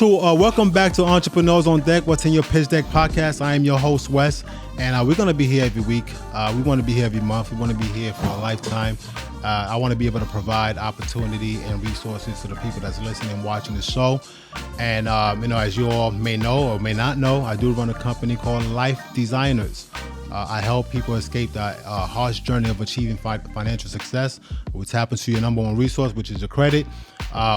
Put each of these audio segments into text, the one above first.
welcome back to Entrepreneurs on Deck, What's in Your Pitch Deck podcast. I am your host, Wes, and we're going to be here every week. We want to be here every month. We want to be here for a lifetime. I want to be able to provide opportunity and resources to the people that's listening and watching the show. And, as you all may know or may not know, I do run a company called Life Designers. I help people escape the harsh journey of achieving financial success, which happens to your number one resource, which is your credit.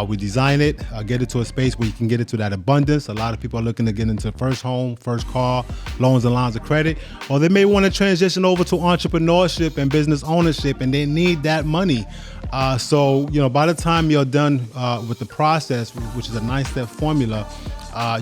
We design it, get it to a space where you can get it to that abundance. A lot of people are looking to get into first home, first car, loans and lines of credit, or they may want to transition over to entrepreneurship and business ownership, and they need that money. So by the time you're done with the process, which is a 9-step formula,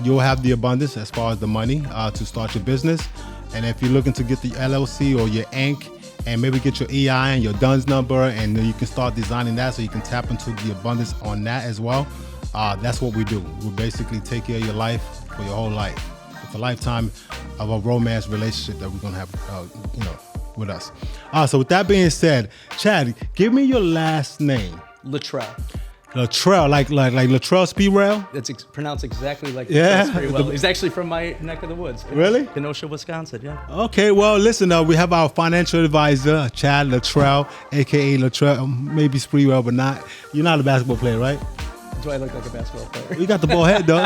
you'll have the abundance as far as the money to start your business. And if you're looking to get the LLC or your Inc. and maybe get your EI and your DUNS number, and then you can start designing that so you can tap into the abundance on that as well. That's what we do. We basically take care of your life for your whole life. It's a lifetime of a romance relationship that we're going to have, with us. So with that being said, Chad, give me your last name. Luttrell. Luttrell, like Luttrell Speed Rail? It's pronounced exactly like Luttrell Speed Rail. He's actually from my neck of the woods. Really? Kenosha, Wisconsin, yeah. Okay, well, listen, we have our financial advisor, Chad Luttrell, a.k.a. Luttrell, maybe Speed Rail, but not. You're not a basketball player, right? Do I look like a basketball player? You got the ball head, though,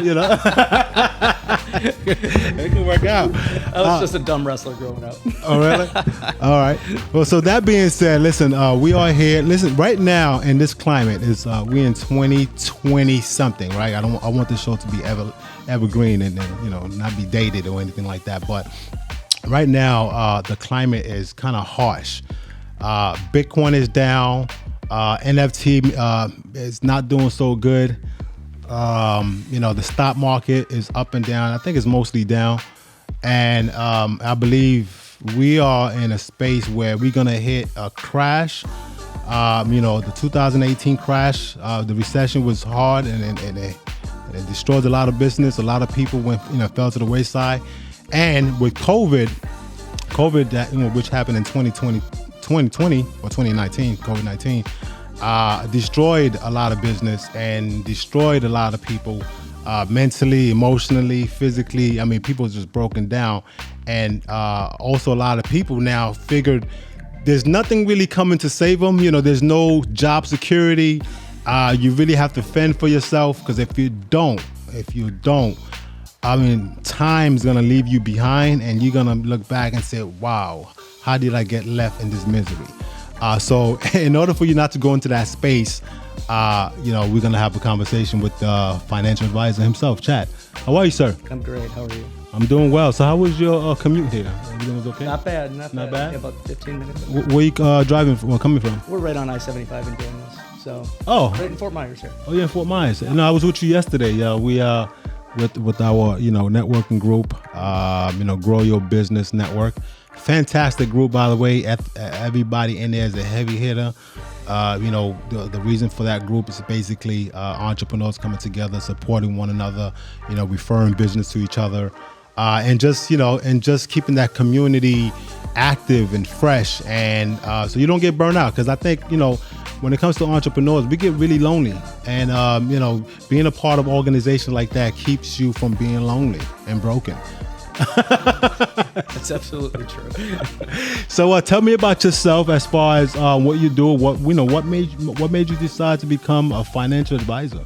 It can work out. I was just a dumb wrestler growing up. Oh, really? All right. Well, so that being said, listen, we are here. Listen, right now in this climate, we in 2020 something, right? I want this show to be evergreen and not be dated or anything like that. But right now, the climate is kind of harsh. Bitcoin is down. NFT is not doing so good. The stock market is up and down. I think it's mostly down. And I believe we are in a space where we're going to hit a crash. The 2018 crash, the recession was hard and it destroyed a lot of business. A lot of people fell to the wayside. And with COVID that, which happened in 2020 or 2019, COVID-19, destroyed a lot of business and destroyed a lot of people mentally, emotionally, physically. I mean, people are just broken down. And also a lot of people now figured there's nothing really coming to save them. There's no job security. You really have to fend for yourself, because if you don't, time's gonna leave you behind, and you're gonna look back and say, wow, how did I get left in this misery? So in order for you not to go into that space, we're going to have a conversation with the financial advisor himself, Chad. How are you, sir? I'm great. How are you? I'm doing well. So how was your commute here? Everything was okay? Not bad. Not bad. Yeah, about 15 minutes. Where you coming from? We're right on I-75 in Daniels. So right in Fort Myers here. Oh, yeah, in Fort Myers. No, I was with you yesterday. We with our networking group, Grow Your Business Network. Fantastic group, by the way. Everybody in there is a heavy hitter. The reason for that group is basically entrepreneurs coming together, supporting one another, referring business to each other, and just keeping that community active and fresh, and so you don't get burnt out. Because I think when it comes to entrepreneurs, we get really lonely, and being a part of an organization like that keeps you from being lonely and broken. That's absolutely true. So tell me about yourself as far as what you do. What made you decide to become a financial advisor?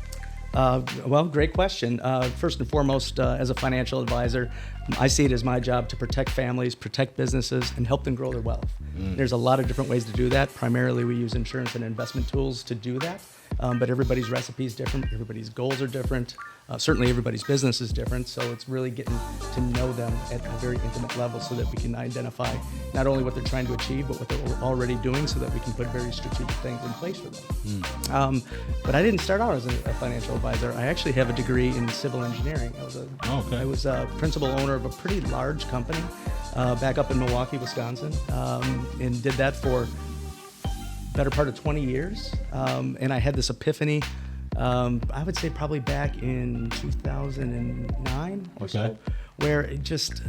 Well, great question. First and foremost, as a financial advisor, I see it as my job to protect families, protect businesses, and help them grow their wealth. There's a lot of different ways to do that. Primarily, we use insurance and investment tools to do that. But everybody's recipe is different. Everybody's goals are different. Certainly everybody's business is different. So it's really getting to know them at a very intimate level so that we can identify not only what they're trying to achieve, but what they're already doing, so that we can put very strategic things in place for them. But I didn't start out as a financial advisor. I actually have a degree in civil engineering. I was a principal owner of a pretty large company back up in Milwaukee, Wisconsin, and did that for better part of 20 years. And I had this epiphany, I would say probably back in 2009 or so, where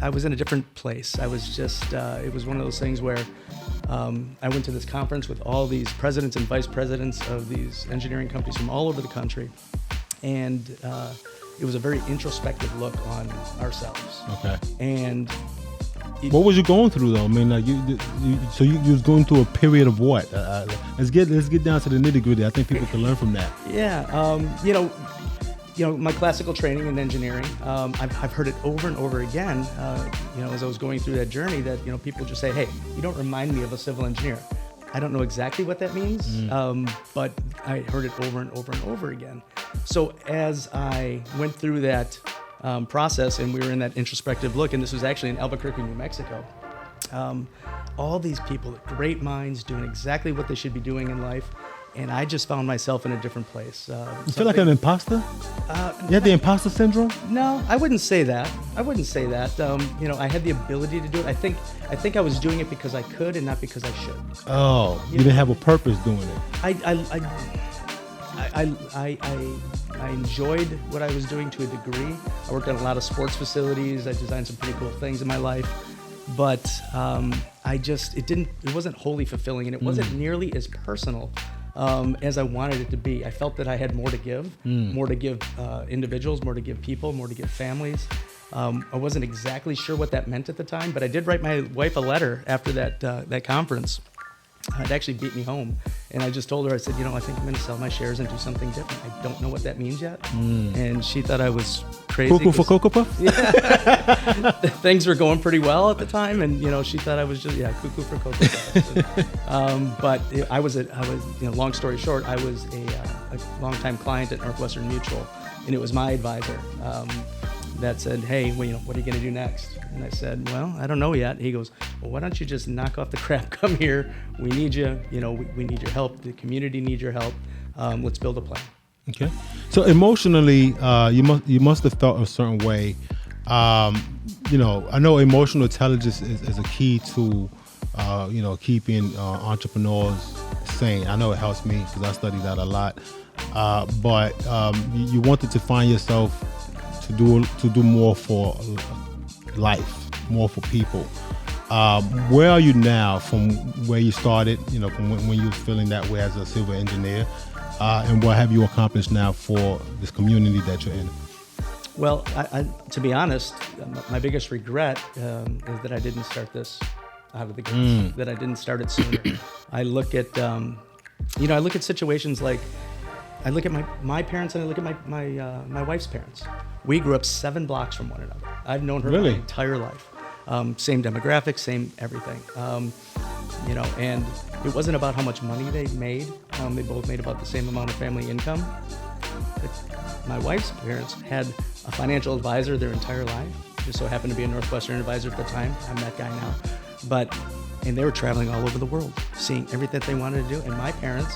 I was in a different place. I was it was one of those things where I went to this conference with all these presidents and vice presidents of these engineering companies from all over the country. And it was a very introspective look on ourselves. Okay. And what was you going through though? I mean, like you was going through a period of what? Let's get down to the nitty gritty. I think people can learn from that. Yeah. My classical training in engineering, I've heard it over and over again, as I was going through that journey, that, people just say, hey, you don't remind me of a civil engineer. I don't know exactly what that means, but I heard it over and over and over again. So as I went through that process, and we were in that introspective look, and this was actually in Albuquerque, New Mexico, all these people, great minds, doing exactly what they should be doing in life. And I just found myself in a different place. You feel like an imposter? You had the imposter syndrome? No, I wouldn't say that. I had the ability to do it. I think I was doing it because I could and not because I should. Oh, you didn't have a purpose doing it. I enjoyed what I was doing to a degree. I worked on a lot of sports facilities. I designed some pretty cool things in my life. But it wasn't wholly fulfilling, and it wasn't nearly as personal as I wanted it to be. I felt that I had more to give, individuals, more to give people, more to give families. I wasn't exactly sure what that meant at the time, but I did write my wife a letter after that conference. It actually beat me home. And I just told her, I said, I think I'm going to sell my shares and do something different. I don't know what that means yet. And she thought I was crazy. Cuckoo for Cocoa Puffs? Yeah. Things were going pretty well at the time. And, she thought I was just, cuckoo for Cocoa Puffs. But I was, long story short, I was a longtime client at Northwestern Mutual. And it was my advisor that said, hey, what are you going to do next? And I said, well, I don't know yet. He goes, well, why don't you just knock off the crap, come here. We need you. We need your help. The community needs your help. Let's build a plan. Okay. So emotionally, you must have felt a certain way. I know emotional intelligence is a key to, keeping entrepreneurs sane. I know it helps me because I study that a lot. But you wanted to find yourself to do more for life, more for people. Where are you now from where you started, from when you were feeling that way as a civil engineer, and what have you accomplished now for this community that you're in? Well, to be honest, my biggest regret is that I didn't start this out of the gates, that I didn't start it sooner. I look at, I look at situations like, I look at my parents and I look at my wife's parents. We grew up 7 blocks from one another. I've known her my entire life. Same demographics, same everything. And it wasn't about how much money they made. They both made about the same amount of family income. But my wife's parents had a financial advisor their entire life. Just so happened to be a Northwestern advisor at the time. I'm that guy now. And they were traveling all over the world, seeing everything that they wanted to do. And my parents,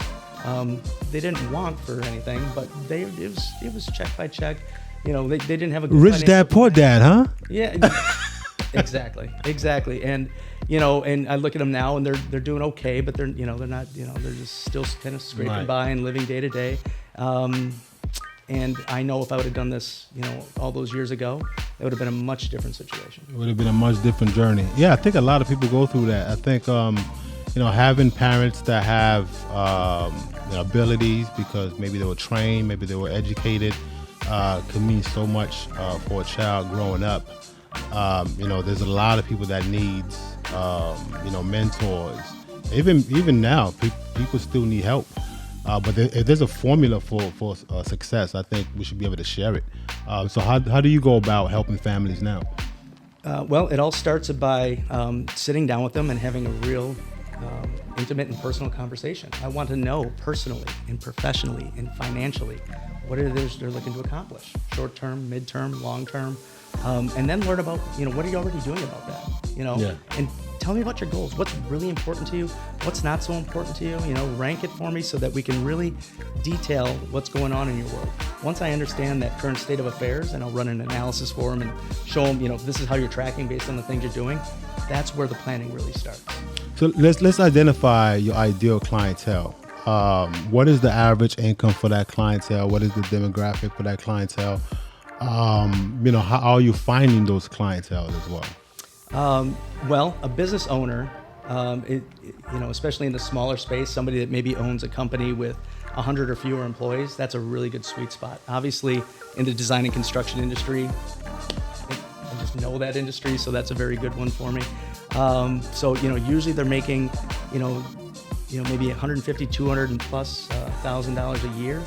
they didn't want for anything, but it was check by check. They didn't have a good rich dad, poor dad, huh? Yeah, exactly. And and I look at them now, and they're doing okay, but they're not, they're just still kind of scraping by and living day to day. And I know if I would have done this, all those years ago, it would have been a much different situation. It would have been a much different journey. Yeah, I think a lot of people go through that. I think, having parents that have abilities because maybe they were trained, maybe they were educated, can mean so much for a child growing up. There's a lot of people that needs, mentors. Even now, people still need help. But if there's a formula for success, I think we should be able to share it. So how do you go about helping families now? Well, it all starts by sitting down with them and having a real intimate and personal conversation. I want to know personally and professionally and financially what it is they're looking to accomplish, short-term, mid-term, long-term, and then learn about, what are you already doing about that, and tell me about your goals. What's really important to you? What's not so important to you? Rank it for me so that we can really detail what's going on in your world. Once I understand that current state of affairs, and I'll run an analysis for them and show them, this is how you're tracking based on the things you're doing, that's where the planning really starts. So let's identify your ideal clientele. What is the average income for that clientele? What is the demographic for that clientele? How are you finding those clientele as well? Well, a business owner, especially in the smaller space, somebody that maybe owns a company with 100 or fewer employees, that's a really good sweet spot. Obviously, in the design and construction industry, I just know that industry, so that's a very good one for me. So, usually they're making, maybe 150, 200 and plus $1,000 a year.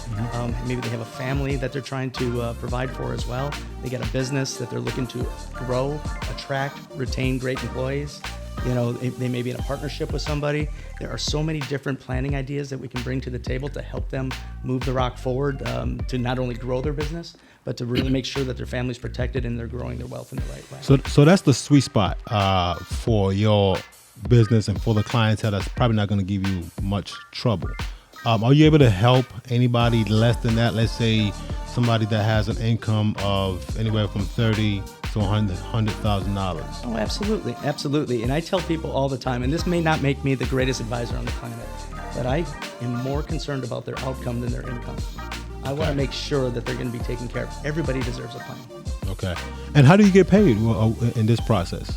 Maybe they have a family that they're trying to provide for as well. They got a business that they're looking to grow, attract, retain great employees. They may be in a partnership with somebody. There are so many different planning ideas that we can bring to the table to help them move the rock forward, to not only grow their business, but to really make sure that their family's protected and they're growing their wealth in the right way. So that's the sweet spot for your business and for the clientele that's probably not going to give you much trouble. Are you able to help anybody less than that? Let's say somebody that has an income of anywhere from $30,000 to $100,000. Oh, absolutely. And I tell people all the time, and this may not make me the greatest advisor on the planet, but I am more concerned about their outcome than their income. I want to make sure that they're going to be taken care of. Everybody deserves a plan. Okay. And how do you get paid in this process?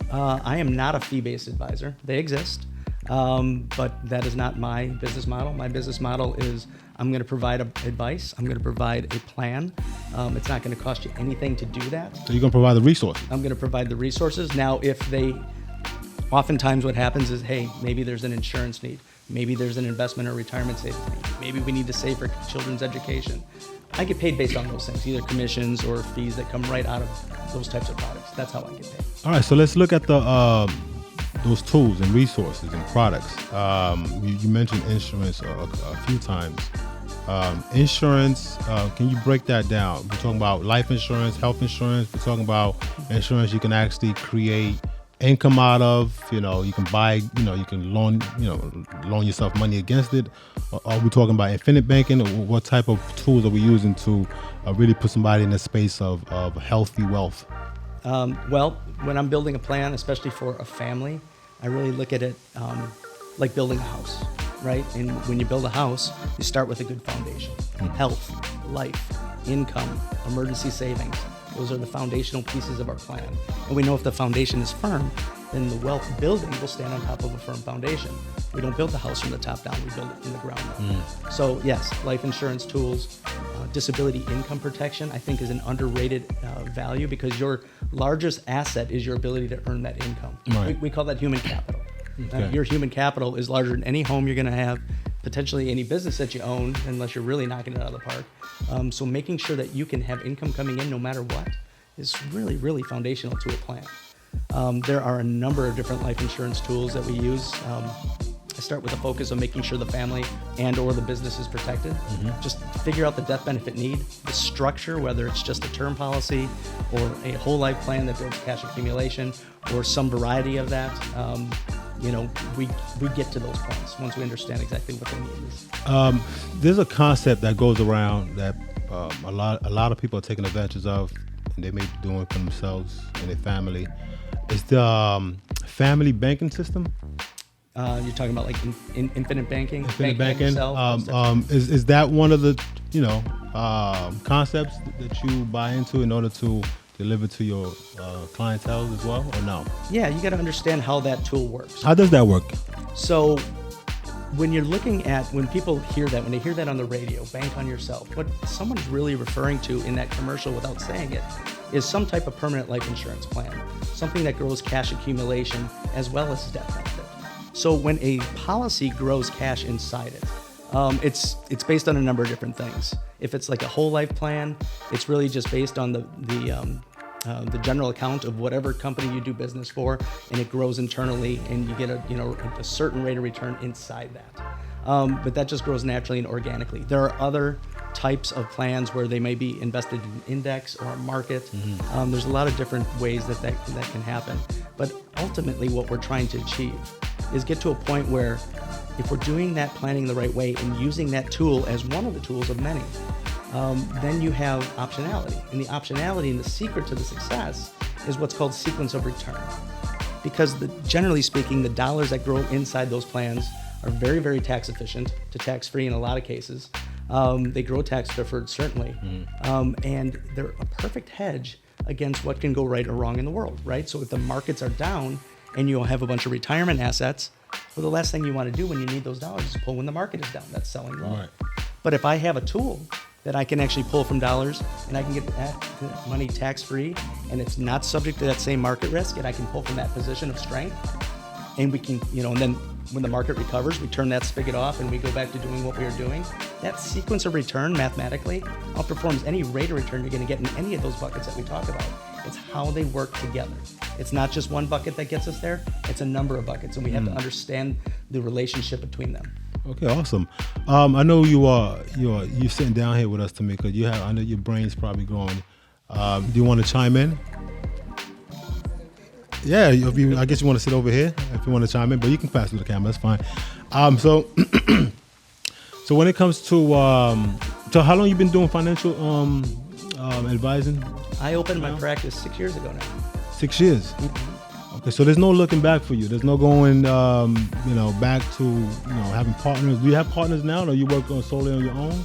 I am not a fee-based advisor. They exist, but that is not my business model. My business model is I'm going to provide advice. I'm going to provide a plan. It's not going to cost you anything to do that. So you're going to provide the resources? I'm going to provide the resources. Now, oftentimes what happens is, hey, maybe there's an insurance need. Maybe there's an investment or retirement savings need. Maybe we need to save for children's education. I get paid based on those things, either commissions or fees that come right out of those types of products. That's how I get paid. All right, so let's look at those tools and resources and products. You mentioned insurance a few times. Insurance, can you break that down? We're talking about life insurance, health insurance. We're talking about insurance you can actually create income out of. You can buy, you can loan yourself money against it. Are we talking about infinite banking, or what type of tools are we using to really put somebody in a space of healthy wealth? Well, when I'm building a plan, especially for a family, I really look at it like building a house, right? And when you build a house, you start with a good foundation. Health, life, income, emergency savings. Those are the foundational pieces of our plan. And we know if the foundation is firm, then the wealth building will stand on top of a firm foundation. We don't build the house from the top down, we build it from the ground up. So yes, life insurance tools, disability income protection, I think is an underrated value, because your largest asset is your ability to earn that income. Right. We call that human capital. Okay. Your human capital is larger than any home you're going to have, potentially any business that you own, unless you're really knocking it out of the park. So making sure that you can have income coming in no matter what is really, really foundational to a plan. There are a number of different life insurance tools that we use. I start with a focus on making sure the family and or the business is protected. Just figure out the death benefit need, the structure, whether it's just a term policy or a whole life plan that builds cash accumulation or some variety of that. We get to those points once we understand exactly what they need is. There's a concept that goes around that a lot of people are taking advantage of, and they may be doing it for themselves and their family. It's the family banking system. You're talking about like infinite banking? Infinite banking. Yourself, is that one of the concepts that you buy into in order to deliver to your clientele as well, or no? Yeah, you got to understand how that tool works. How does that work? So when people hear that, when they hear that on the radio, bank on yourself, what someone's really referring to in that commercial without saying it is some type of permanent life insurance plan, something that grows cash accumulation as well as death benefit. So when a policy grows cash inside it, it's based on a number of different things. If it's like a whole life plan, it's really just based on the general account of whatever company you do business for, and it grows internally, and you get a certain rate of return inside that. But that just grows naturally and organically. There are other types of plans where they may be invested in an index or a market. There's a lot of different ways that can happen. But ultimately, what we're trying to achieve is get to a point where if we're doing that planning the right way and using that tool as one of the tools of many, then you have optionality. And the optionality and the secret to the success is what's called sequence of return. Because generally speaking, the dollars that grow inside those plans are very, very tax efficient to tax-free in a lot of cases. They grow tax deferred, certainly. And they're a perfect hedge against what can go right or wrong in the world, right? So if the markets are down and you'll have a bunch of retirement assets, well, the last thing you want to do when you need those dollars is pull when the market is down. That's selling low. Right. But if I have a tool that I can actually pull from dollars and I can get that money tax-free and it's not subject to that same market risk, and I can pull from that position of strength, and we can, and then when the market recovers, we turn that spigot off and we go back to doing what we were doing. That sequence of return mathematically outperforms any rate of return you're going to get in any of those buckets that we talk about. It's how they work together. It's not just one bucket that gets us there. It's a number of buckets, and we have to understand the relationship between them. Okay, awesome. I know you're sitting down here with us, Tamika. I know your brain's probably growing. Do you want to chime in? Yeah, I guess you want to sit over here if you want to chime in, but you can pass through the camera. That's fine. So when it comes to so how long you been doing financial advising? I opened my practice 6 years ago now. 6 years. Okay, so there's no looking back for you. There's no going, back to, having partners. Do you have partners now, or you work solely on your own?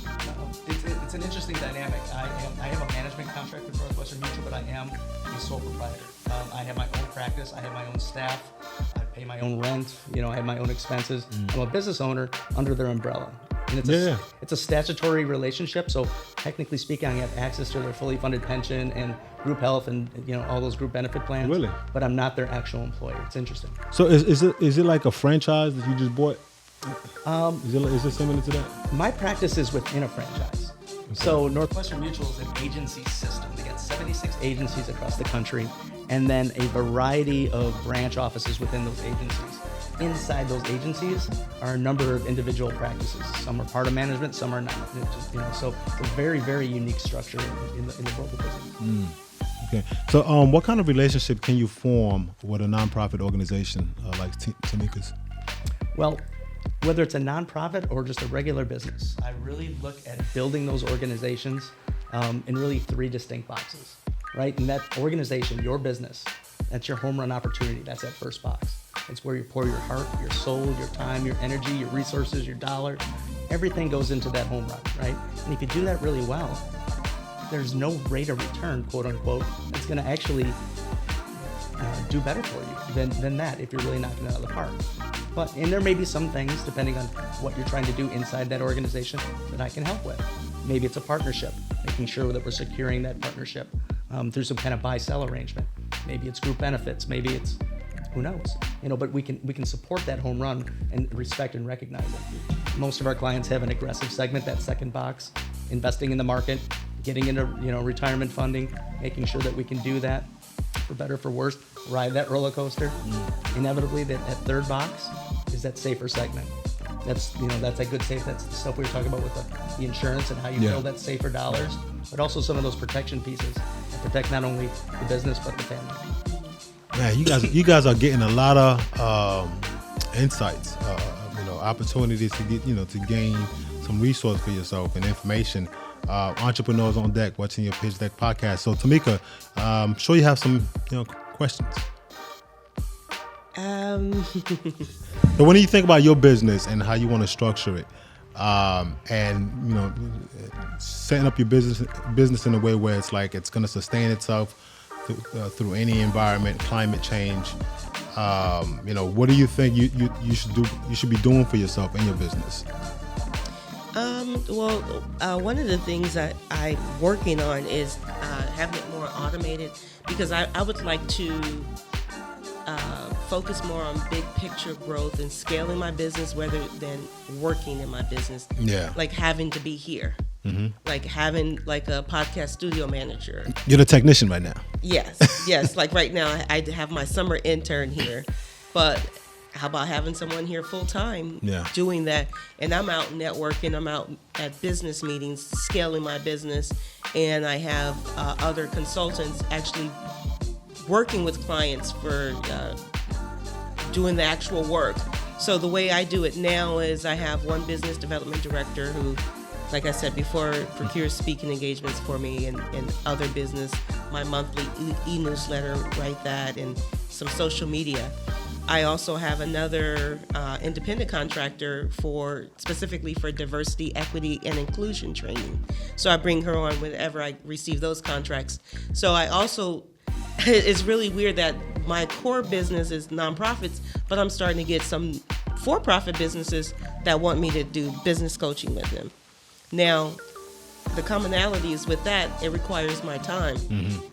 It's an interesting dynamic. I have a management contract with Northwestern Mutual, but I am a sole proprietor. I have my own practice. I have my own staff. I pay my own rent. I have my own expenses. I'm a business owner under their umbrella. And it's a statutory relationship, so technically speaking, I have access to their fully funded pension and group health and all those group benefit plans. Really? But I'm not their actual employer. It's interesting. So is it like a franchise that you just bought? Is it similar to that? My practice is within a franchise. Okay. So Northwestern Mutual is an agency system. They got 76 agencies across the country, and then a variety of branch offices within those agencies. Inside those agencies are a number of individual practices. Some are part of management, some are not. So it's a very, very unique structure in the broker business. Okay. So what kind of relationship can you form with a nonprofit organization like Tamika's? Well, whether it's a nonprofit or just a regular business, I really look at building those organizations in really three distinct boxes, right? And that organization, your business, that's your home run opportunity. That's that first box. It's where you pour your heart, your soul, your time, your energy, your resources, your dollar. Everything goes into that home run, right? And if you do that really well, there's no rate of return, quote unquote, that's going to actually do better for you than that if you're really knocking it out of the park. And there may be some things, depending on what you're trying to do inside that organization, that I can help with. Maybe it's a partnership, making sure that we're securing that partnership through some kind of buy-sell arrangement. Maybe it's group benefits. Maybe it's who knows? But we can support that home run and respect and recognize it. Most of our clients have an aggressive segment, that second box, investing in the market, getting into retirement funding, making sure that we can do that, for better, for worse, ride that roller coaster. Inevitably, that third box is that safer segment. That's that good safe. That's the stuff we were talking about with the insurance and how you build that safer dollars, but also some of those protection pieces that protect not only the business but the family. Man, you guys are getting a lot of insights, opportunities to get to gain some resource for yourself and information. Entrepreneurs on Deck, watching your Pitch Deck podcast. So Tamika, I'm sure you have some questions. So when you think about your business and how you want to structure it, and setting up your business in a way where it's like it's going to sustain itself through any environment, climate change, what do you think you should do? You should be doing for yourself in your business. One of the things that I'm working on is having it more automated, because I would like to focus more on big picture growth and scaling my business rather than working in my business. Yeah. Like having to be here. Mm-hmm. Like having like a podcast studio manager. You're the technician right now. Yes. Like right now I have my summer intern here, but how about having someone here full time doing that? And I'm out networking, I'm out at business meetings, scaling my business, and I have other consultants actually working with clients for doing the actual work. So the way I do it now is I have one business development director who, like I said before, procures speaking engagements for me and other business, my monthly e-newsletter, write that, and some social media. I also have another independent contractor specifically for diversity, equity, and inclusion training. So I bring her on whenever I receive those contracts. So I also, it's really weird that my core business is nonprofits, but I'm starting to get some for-profit businesses that want me to do business coaching with them. Now, the commonality is with that, it requires my time.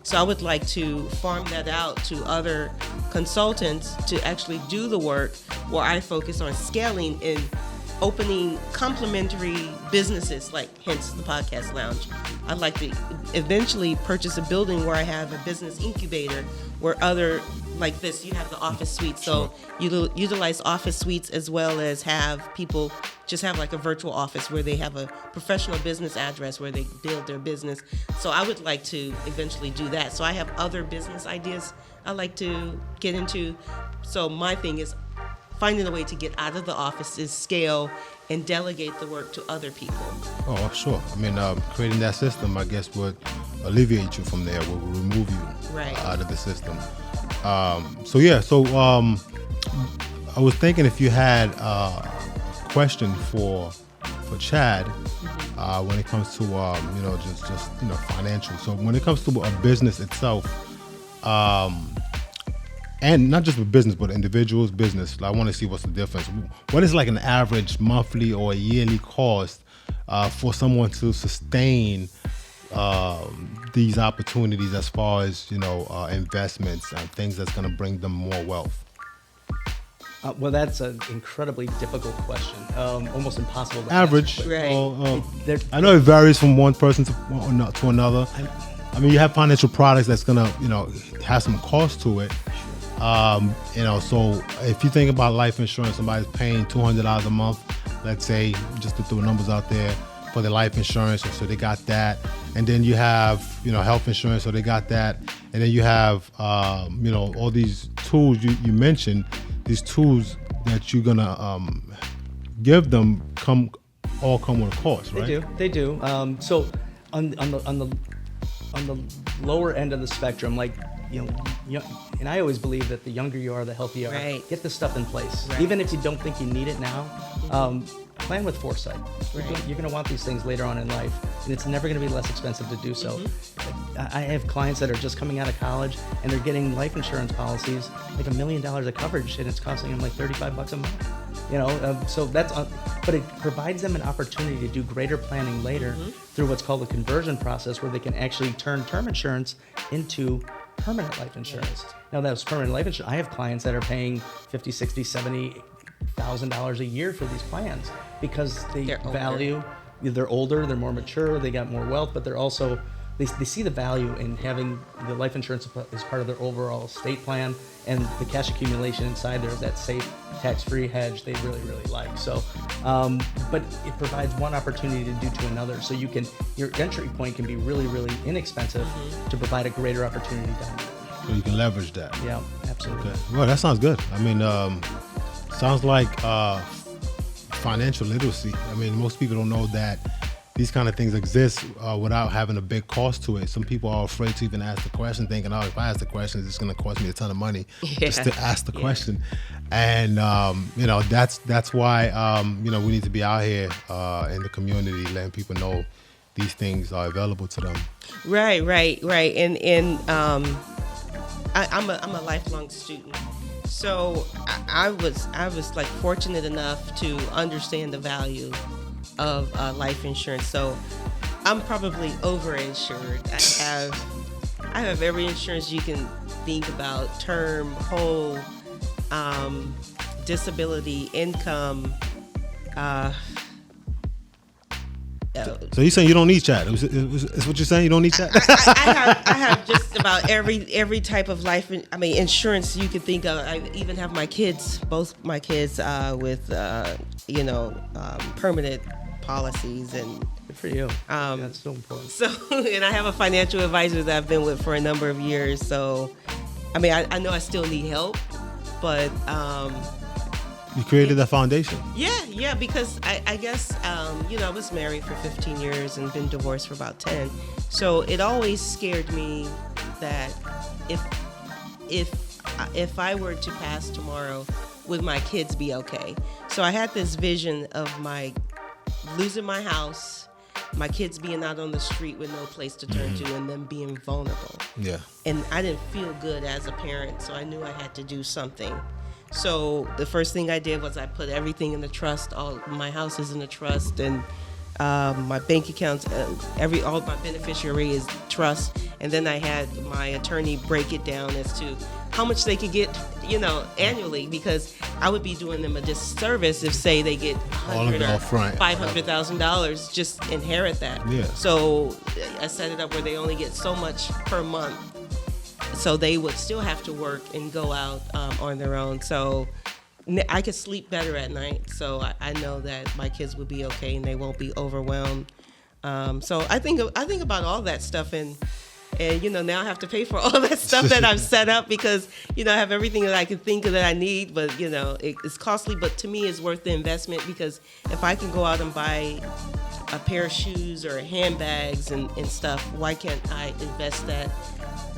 So I would like to farm that out to other consultants to actually do the work where I focus on scaling and opening complementary businesses, like hence the podcast lounge. I'd like to eventually purchase a building where I have a business incubator where other, like this, you have the office suite. So you utilize office suites as well as have people just have like a virtual office where they have a professional business address where they build their business. So I would like to eventually do that. So I have other business ideas I like to get into. So my thing is finding a way to get out of the office is scale and delegate the work to other people. Oh, sure. I mean, creating that system, I guess, would alleviate you from there, would remove you out of the system. So I was thinking if you had a question for Chad when it comes to just financial. So when it comes to a business itself, and not just with business, but individuals' business, I want to see what's the difference. What is like an average monthly or a yearly cost for someone to sustain these opportunities as far as investments and things that's going to bring them more wealth? Well, that's an incredibly difficult question, almost impossible to average. Answer. I know it varies from one person to another. I mean, you have financial products that's gonna have some cost to it. So if you think about life insurance, somebody's paying $200 a month, let's say, just to throw numbers out there for their life insurance, so they got that. And then you have, health insurance, so they got that. And then you have, all these tools you mentioned, these tools that you're gonna give them come with a cost, right? They do. So on the lower end of the spectrum, like and I always believe that the younger you are, the healthier you are. Right. Get this stuff in place, right. Even if you don't think you need it now. Plan with foresight. Right. You're going to want these things later on in life, and it's never going to be less expensive to do so. I have clients that are just coming out of college, and they're getting life insurance policies, like $1 million of coverage, and it's costing them like $35 a month. So that's, but it provides them an opportunity to do greater planning later through what's called the conversion process, where they can actually turn term insurance into permanent life insurance. Now, that's permanent life insurance. I have clients that are paying $50, $60, $70,000 a year for these plans because they're older, they're more mature, they got more wealth, but they're also they see the value in having the life insurance as part of their overall estate plan, and the cash accumulation inside there is that safe, tax-free hedge they really, really like. So, but it provides one opportunity to do to another. So your entry point can be really, really inexpensive to provide a greater opportunity down the road. So you can leverage that. Yeah, absolutely. Okay. Well, that sounds good. I mean, sounds like financial literacy. I mean, most people don't know that these kind of things exist without having a big cost to it. Some people are afraid to even ask the question, thinking, oh, if I ask the question, it's going to cost me a ton of money just to ask the question. And, that's why, we need to be out here in the community, letting people know these things are available to them. Right. And I'm a lifelong student. So I was like fortunate enough to understand the value of life insurance. So I'm probably overinsured. I have every insurance you can think about: term, whole, disability, income. So you're saying you don't need Chad? Is what you're saying? You don't need Chad? I have just about every type of insurance you could think of. I even have my kids, both my kids, with permanent policies. And good for you. That's so important. So, and I have a financial advisor that I've been with for a number of years. So, I know I still need help, but. You created that foundation. Yeah, because I guess, I was married for 15 years and been divorced for about 10. So it always scared me that if I were to pass tomorrow, would my kids be okay? So I had this vision of losing my house, my kids being out on the street with no place to turn to, and them being vulnerable. Yeah. And I didn't feel good as a parent, so I knew I had to do something. So the first thing I did was I put everything in the trust. All my house is in the trust, and my bank accounts, all my beneficiary is trust, and then I had my attorney break it down as to how much they could get, annually, because I would be doing them a disservice if, say, they get $100,000 or $500,000, just inherit that. Yeah. So I set it up where they only get so much per month, so they would still have to work and go out on their own. So I could sleep better at night, so I know that my kids will be okay and they won't be overwhelmed. So I think about all that stuff, and now I have to pay for all that stuff that I've set up, because I have everything that I can think of that I need, but it's costly. But to me, it's worth the investment, because if I can go out and buy a pair of shoes or handbags and stuff, why can't I invest that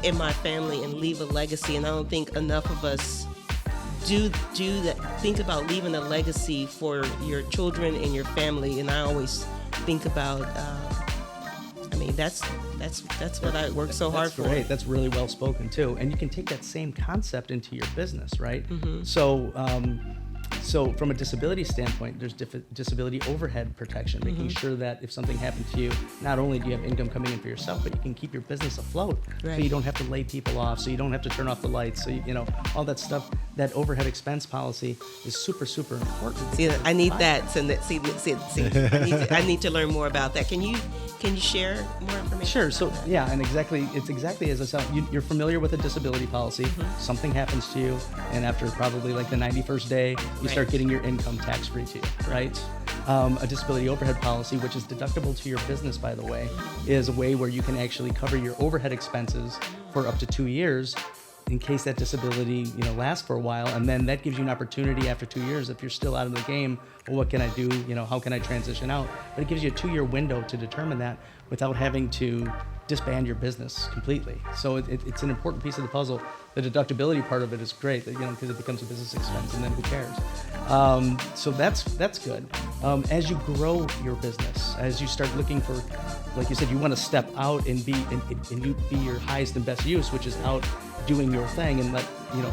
in my family and leave a legacy? And I don't think enough of us do that. Think about leaving a legacy for your children and your family. And I always think about, that's what I work so hard for. That's great. That's really well spoken too. And you can take that same concept into your business, right? Mm-hmm. So from a disability standpoint, there's disability overhead protection, making sure that if something happened to you, not only do you have income coming in for yourself, but you can keep your business afloat. Right. So you don't have to lay people off, so you don't have to turn off the lights, so all that stuff. That overhead expense policy is super, super important. See, I need that. So I need to learn more about that. Can you share more information? Sure. So yeah, and it's exactly as I said. You're familiar with a disability policy. Mm-hmm. Something happens to you, and after probably like the 91st day, you start getting your income tax free to you, right? A disability overhead policy, which is deductible to your business, by the way, is a way where you can actually cover your overhead expenses for up to 2 years, in case that disability lasts for a while, and then that gives you an opportunity after 2 years, if you're still out of the game, well, what can I do? How can I transition out? But it gives you a 2-year window to determine that without having to disband your business completely. So it's an important piece of the puzzle. The deductibility part of it is great, because it becomes a business expense, and then who cares? So that's good. As you grow your business, as you start looking for, like you said, you want to step out and you be your highest and best use, which is out doing your thing and let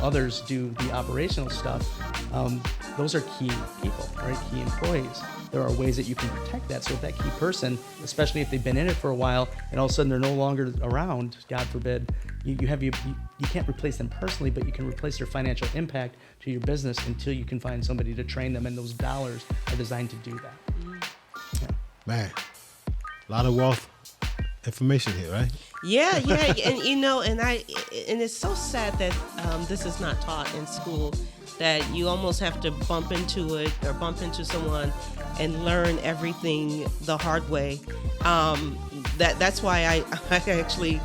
others do the operational stuff. Those are key people, right? Key employees. There are ways that you can protect that. So if that key person, especially if they've been in it for a while, and all of a sudden they're no longer around, God forbid, you can't replace them personally, but you can replace their financial impact to your business until you can find somebody to train them, and those dollars are designed to do that. Yeah. Man, a lot of wealth information here, right? Yeah, and it's so sad that this is not taught in school, that you almost have to bump into it or bump into someone and learn everything the hard way. That's why I actually,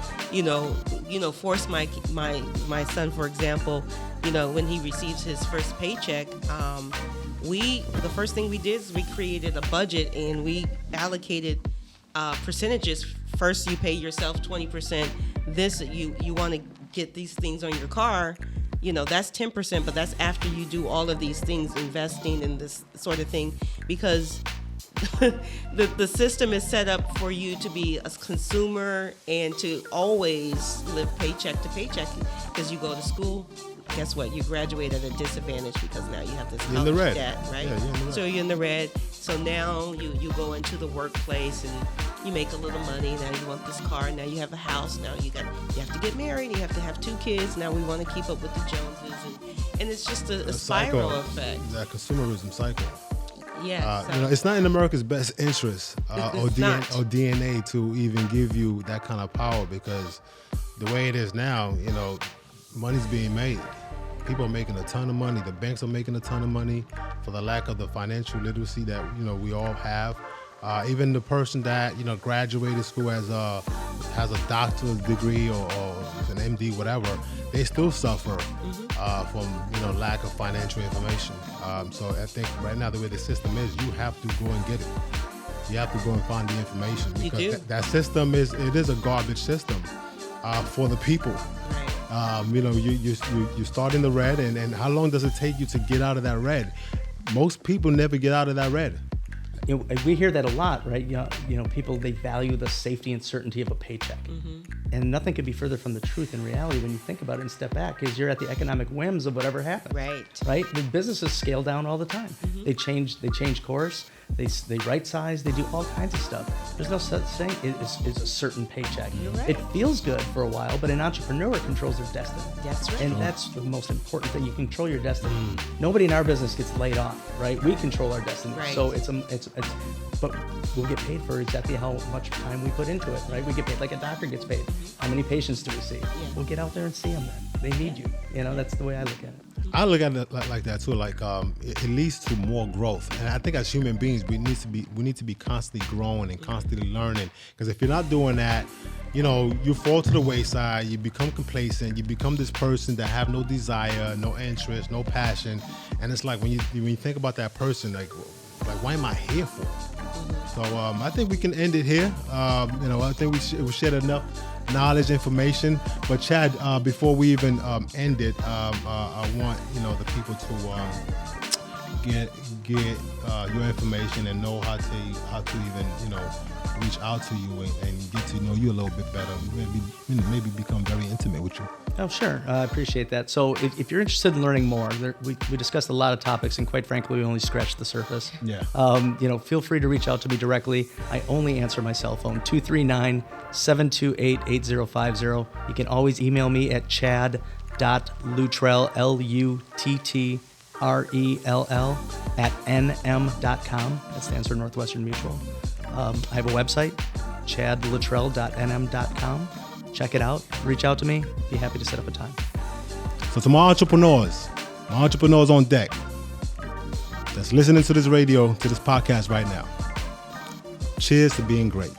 force my son, for example, when he receives his first paycheck, the first thing we did is we created a budget, and we allocated percentages. First, you pay yourself 20%. This, you want to get these things on your car, that's 10%, but that's after you do all of these things, investing in this sort of thing, because the system is set up for you to be a consumer and to always live paycheck to paycheck, because you go to school. Guess what? You graduate at a disadvantage, because now you have this college debt, right? Yeah, you're in the red. So you're in the red. So now you go into the workplace and you make a little money. Now you want this car. Now you have a house. Now you have to get married. You have to have 2 kids. Now we want to keep up with the Joneses, and it's just a spiral effect. That consumerism cycle. Yeah. It's not in America's best interest or DNA to even give you that kind of power, because the way it is now, money's being made. People are making a ton of money. The banks are making a ton of money for the lack of the financial literacy that we all have. Even the person that graduated school has a doctorate degree or an MD, whatever, they still suffer from lack of financial information. So I think right now the way the system is, you have to go and get it. You have to go and find the information, because that system is a garbage system for the people. You start in the red, and how long does it take you to get out of that red? Most people never get out of that red. We hear that a lot, right? People, they value the safety and certainty of a paycheck. And nothing could be further from the truth in reality when you think about it and step back, because you're at the economic whims of whatever happens. Right. The businesses scale down all the time. They change course. They right size. They do all kinds of stuff. There's no such thing is a certain paycheck. You're right. It feels good for a while, but an entrepreneur controls their destiny. That's right. And that's the most important thing. You control your destiny. Nobody in our business gets laid off, right? We control our destiny. Right. So but we'll get paid for exactly how much time we put into it, right? We get paid like a doctor gets paid. How many patients do we see? Yeah. We'll get out there and see them then. They need you. That's the way I look at it. I look at it like that too. Like it leads to more growth, and I think as human beings, we need to be constantly growing and constantly learning. Because if you're not doing that, you fall to the wayside. You become complacent. You become this person that have no desire, no interest, no passion. And it's like when you think about that person, like why am I here for? So I think we can end it here. I think we shared enough knowledge, information. But Chad, before we even end it, I want the people to get your information and know how to even reach out to you and get to know you a little bit better. Maybe become very intimate with you. Oh, sure. I appreciate that. So if you're interested in learning more, we discussed a lot of topics, and quite frankly, we only scratched the surface. Yeah. Feel free to reach out to me directly. I only answer my cell phone, 239-728-8050. You can always email me at chad.luttrell, LUTTRELL, @nm.com. That stands for Northwestern Mutual. I have a website, chadluttrell.nm.com. Check it out. Reach out to me. Be happy to set up a time. So to my entrepreneurs on deck that's listening to this podcast right now, cheers to being great.